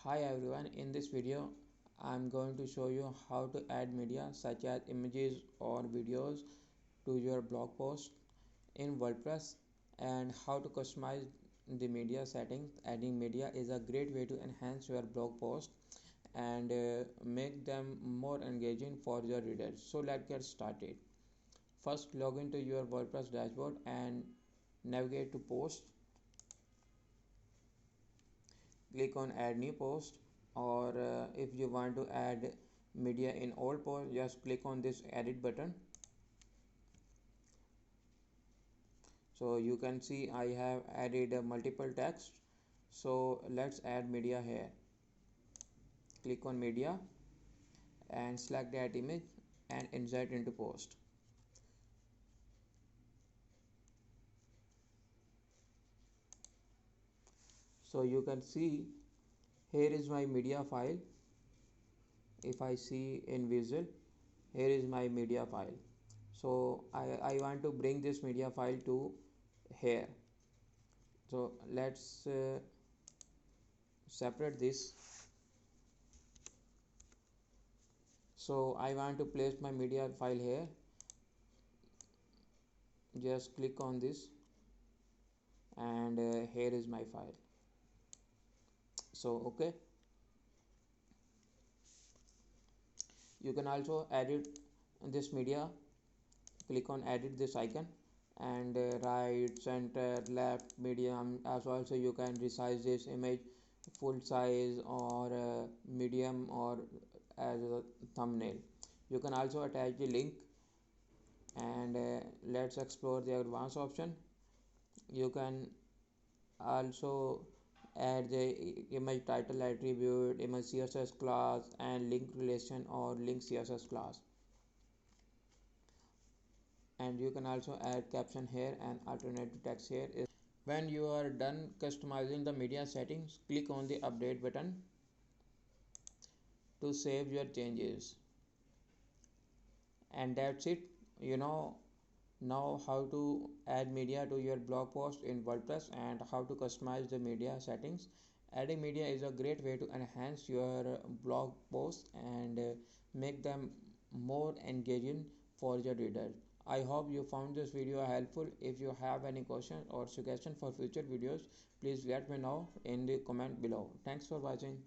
Hi everyone, in this video I'm going to show you how to add media such as images or videos to your blog post in WordPress and how to customize the media settings. Adding media is a great way to enhance your blog post and make them more engaging for your readers. So let's get started. First, log into your WordPress dashboard and navigate to post. Click on add new post, or if you want to add media in old post, just click on this edit button. So you can see I have added multiple text. So let's add media here. Click on media and select that image and insert into post. So you can see here is my media file. If I see in visual, here is my media file. So I want to bring this media file to here. So let's separate this. So I want to place my media file here. Just click on this and here is my file. So okay, you can also edit this media. Click on edit this icon and right, center, left, medium. As also you can resize this image full size or medium or as a thumbnail. You can also attach the link and let's explore the advanced option. You can also add the image title attribute, image CSS class and link relation or link CSS class. And you can also add caption here and alternative text here. When you are done customizing the media settings, click on the update button to save your changes. And that's it. You know now how to add media to your blog post in WordPress and how to customize the media settings. Adding media is a great way to enhance your blog posts and make them more engaging for your readers. I hope you found this video helpful. If you have any questions or suggestions for future videos, please let me know in the comment below. Thanks for watching.